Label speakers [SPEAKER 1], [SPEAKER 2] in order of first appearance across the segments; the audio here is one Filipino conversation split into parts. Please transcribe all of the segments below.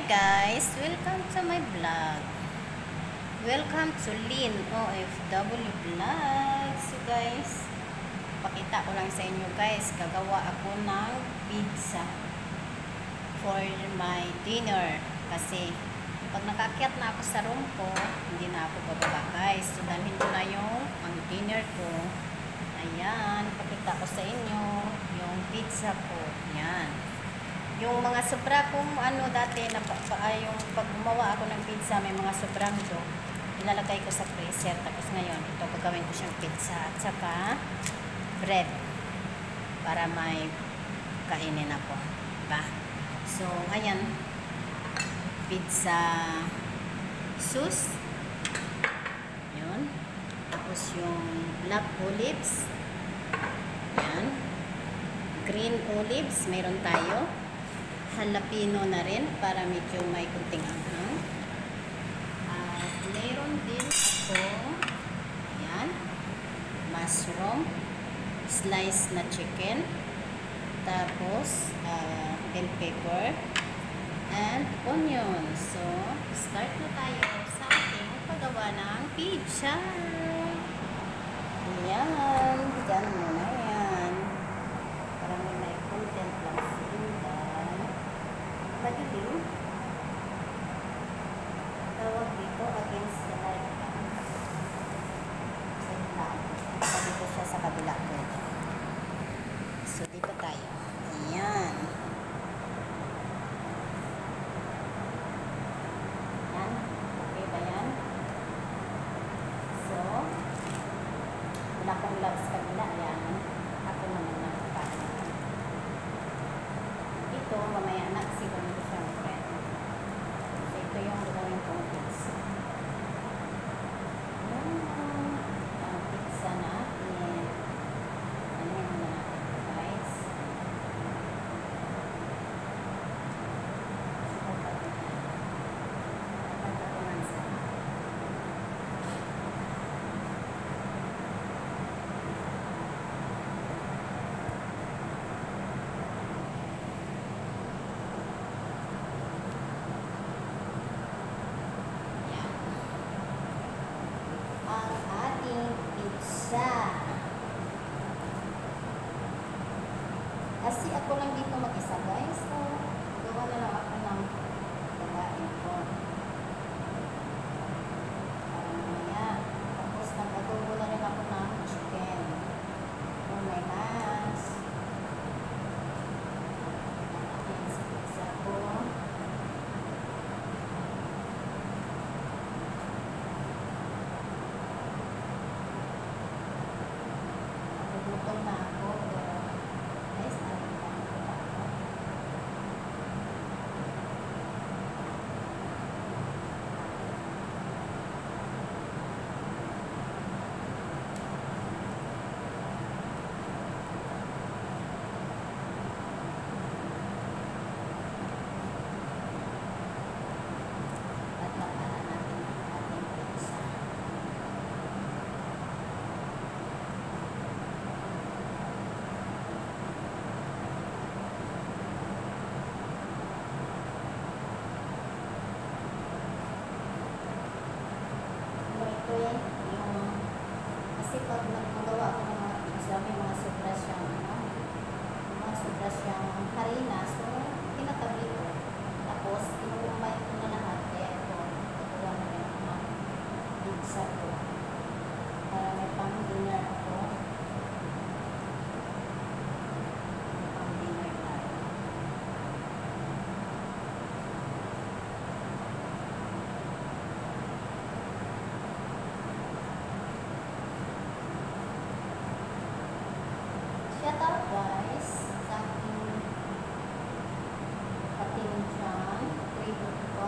[SPEAKER 1] guys, welcome to my vlog. Welcome to Lynn OFW Vlog. So guys, pakita ko lang sa inyo guys, gagawa ako ng pizza for my dinner. Kasi pag nakakyat na ako sa room ko, hindi na ako bababa guys. So dalhin ko na yung ang dinner ko. Ayan, pakita ko sa inyo yung pizza ko. Ayan. Yung mga sobra kong dati na yung pag gumawa ako ng pizza, may mga sobrang do, ilalagay ko sa freezer. Tapos ngayon, ito gagawin ko siyang pizza at saka bread para may kainin ako. Diba? So, ayan, pizza sauce. Yun. Tapos yung black olives. Ayan. Green olives, mayroon tayo. Jalapeno na rin para medyo may kunting anghang. At mayroon din ako, ayan, mushroom, slice na chicken, tapos bell pepper, and onion. So, start na tayo sa ating paggawa ng pizza. Ayan, dyan muna yan. Parang may content lang sila. Madilim. Tawag dito against the light. Dito siya sa kabila. So, dito tayo. Ayan. Ayan. Okay ba yan? So, wala kong loves kabila. Ayan. Ako naman na kapag. Ito, mamaya na siguro ko siyang friend. So, ito yung gagawin kong pizza. Ang pizza natin. Ano yung mga natin, guys? Kasi ako lang dito mag-isa guys, so gawa na lang ako ng pagkain ko. Mamaya, tapos nag-adobo na rin ako ng chicken. Oh my gosh. Ayan sa pizza ko. Nagugutom na ako. Kasi pag nagmagawa ako ng mga pizza, may mga sobra siyang harina, so tinatabi ko. Tapos, inuumay ko na lahat. Kaya ito, nagawa na rin ako ng pizza ko. Para may pang dinner ako. Pang dinner tayo. Shout out guys sa aking kating dyan, 3 to 2.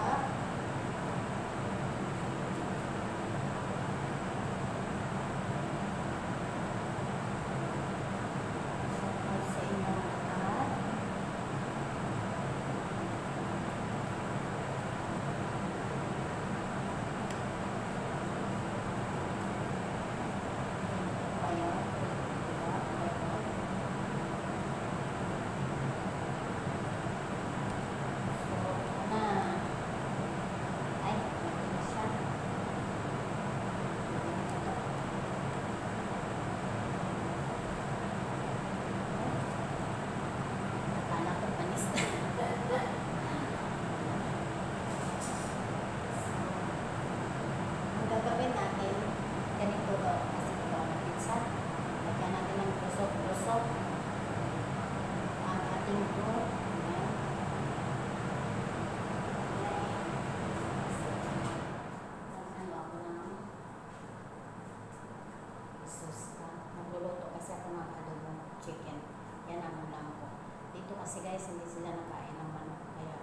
[SPEAKER 1] kasi guys, hindi sila nakain ng manok. Kaya,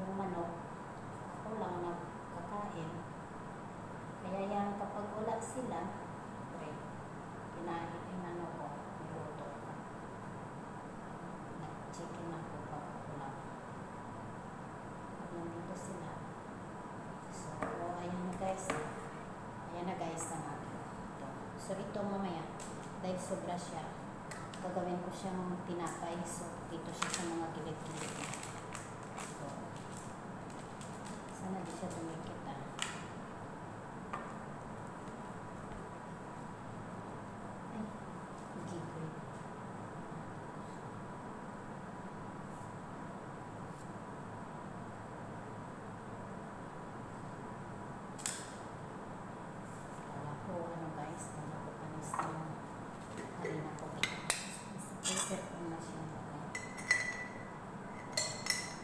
[SPEAKER 1] yung manok, ako lang nagkakain. Kaya yan, kapag wala sila, inano ko, niluto ko. Nag-chicken ako pag ako lang. Pag nandito sila. So, ayan na guys. Ayan na guys ang akin. Ito. So, ito mamaya, dahil sobra siya, gagawin ko siyang tinapay. So, dito siya sa mga gilid-gilid. So, sana di siya dumikit ah. Ay, gigoy. Kala ko, ano guys, kala ko panis na yung harina ko. Pressure ko na siya lagay.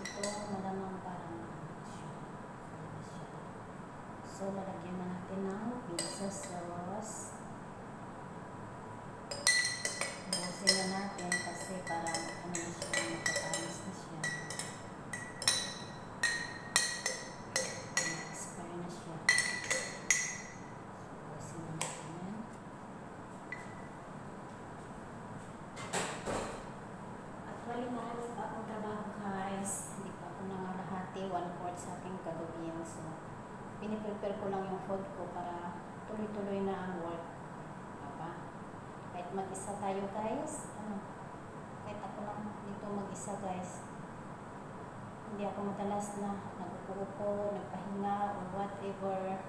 [SPEAKER 1] Ito, malamang parang siya. So, lalagyan na natin ng pizza sauce. Buhusin na natin kasi parang ano na siya, magpapanis na siya. Expire na siya. So, buhusin na natin yan. Actually, marami pa akong trabaho guys. Hindi pa ako nangalahati. 1/4 sa aking kagabihan. So, piniprepare ko lang yung food ko para tuloy-tuloy na ang work. Diba? Kahit mag-isa tayo guys. Kahit ako lang dito mag-isa guys. Hindi ako madalas na nag-upo, nagpahinga or whatever.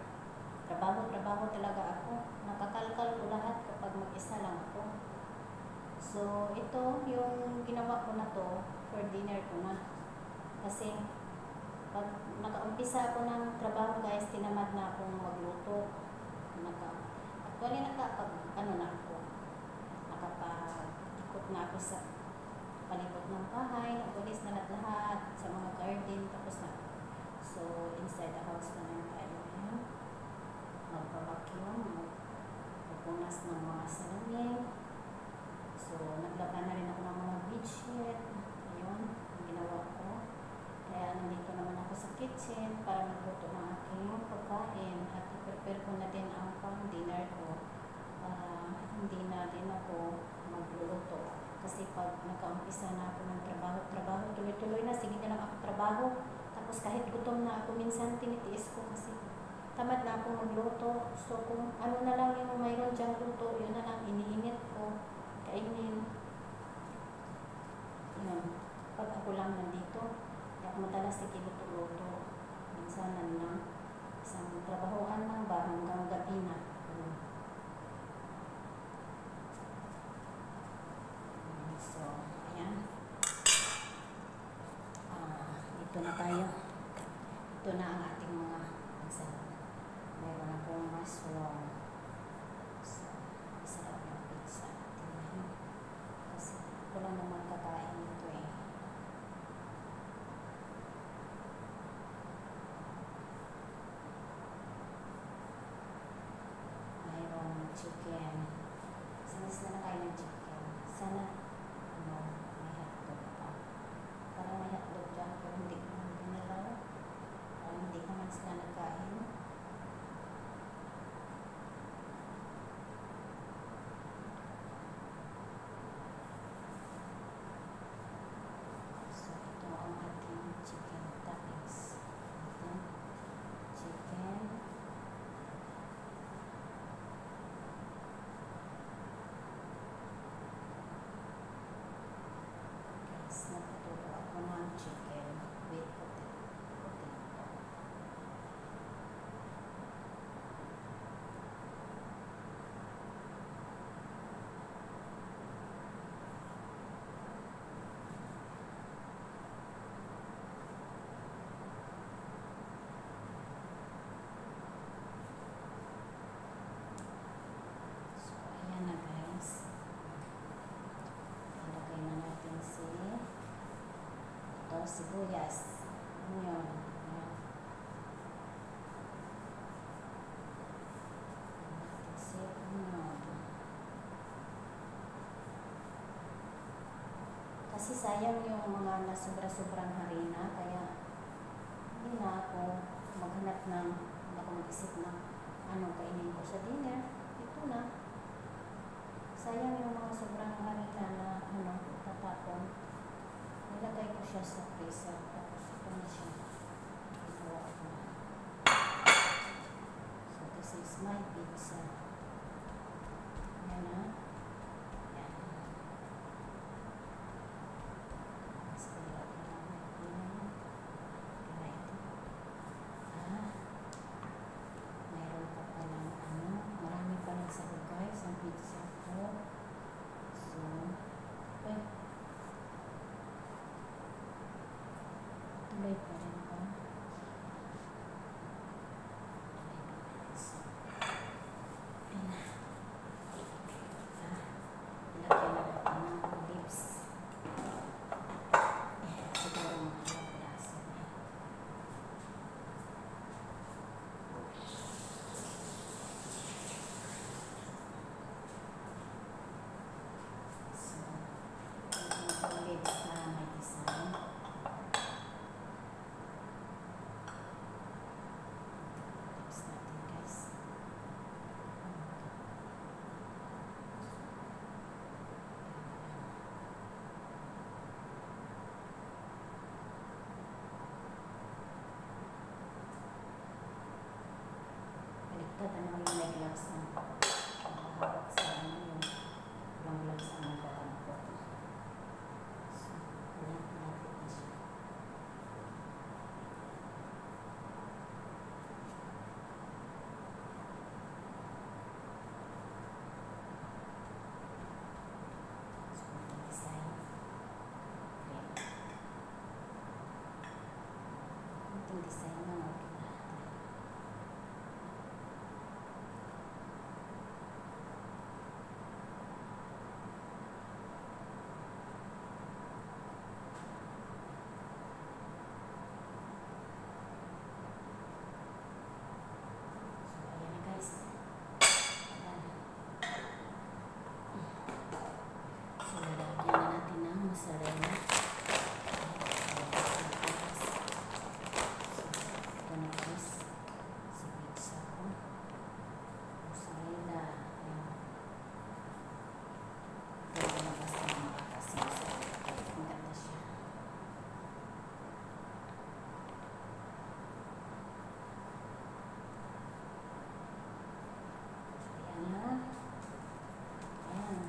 [SPEAKER 1] Trabaho talaga ako. Nakakalkal ko lahat kapag mag-isa lang ako. So, ito yung ginawa ko na to for dinner ko na. Kasi, pag nakaumpisa ako ng trabaho guys, tinamad na akong magluto. Actually, nakapag-ikot na ako sa palibot ng bahay, nagulis na lahat sa mga garden, tapos na. So, inside the house na lang tayo ngayon. Magpa-vacuum, magpunas ng mga salamin. So, naglaba na rin ako ng mga bedsheet. Ayun, ang ginawa ko. Kaya nandito naman ako sa kitchen para magluto ng aking pagkain at i-prepare ko na din ang pang-dinner ko. Hindi na din ako magluluto. Kasi pag nagka-umpisa na ako ng trabaho, tuloy-tuloy na, sige na lang ako trabaho. Tapos kahit gutom na ako, minsan tinitiis ko kasi tamad na ako magluto. So kung ano na lang yung mayroon dyang luto, yun na lang iniinit ko, kainin. Yun. Pag ako lang nandito, hindi ako madalas ikiluto-luto. Minsan na lang, isang trabahoan lang ba hanggang gabi na. So, ayan. Ito na tayo. Ito na ang ating mga masarap. Mayroon akong mushroom. So, masarap yung pizza. Tingnan. Kasi ako lang naman kakain ito eh. Mayroong chicken. Sanis na kayo ng chicken. Sana may hotdog pa. Parang may hotdog dyan, pero hindi ko naman dinalaw. Parang hindi naman sila nagkain. So, ito ang ating chicken toppings. Ating chicken. Nagtututo ako ng chicken with potato. So, ayan na guys. Ilagay na natin sibuyas. Onion. Ayan. Onion. Kasi sayang yung mga nasobra-sobrang harina, kaya hindi na ako maghanap ng, hindi ako mag-isip ng anong kainin ko sa dinner. Ito na. Sayang yung mga sobrang harina na tatapon. Nilagay ko siya sa freezer. Tapos ito na siya. Ito ako. So this is my pizza. Ayan na. Ayan. So, mayroon pa palang marami palang sa guys ang pizza ko. So, tuloy pa rin ba? Ilagyan na natin ng olives. Siguro mga braso na. So, yung olives na may design. Olives natin guys. Baliktad yung may gloves na. Mahawak sa yung walang gloves ang nagawa ko. So, malapit na siya. So, yung design. Okay. Yung design na okay na. Mozzarella. Ito na guys. Sa pizza ko. Mozzarella. Ito na basta makakasin sa ang ganda siya. Ayan na. Ayan.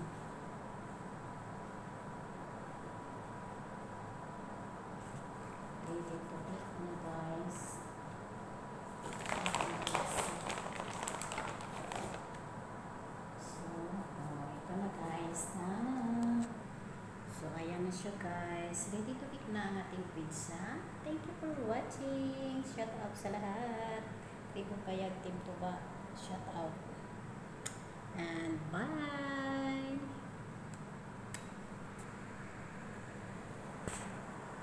[SPEAKER 1] Ready to bake na guys. So, ito na guys. So, ayan na siya guys. Ready to bake na ang ating pizza. Thank you for watching. Shout out sa lahat. Team Payag, Team Tuba. Shout out. And bye!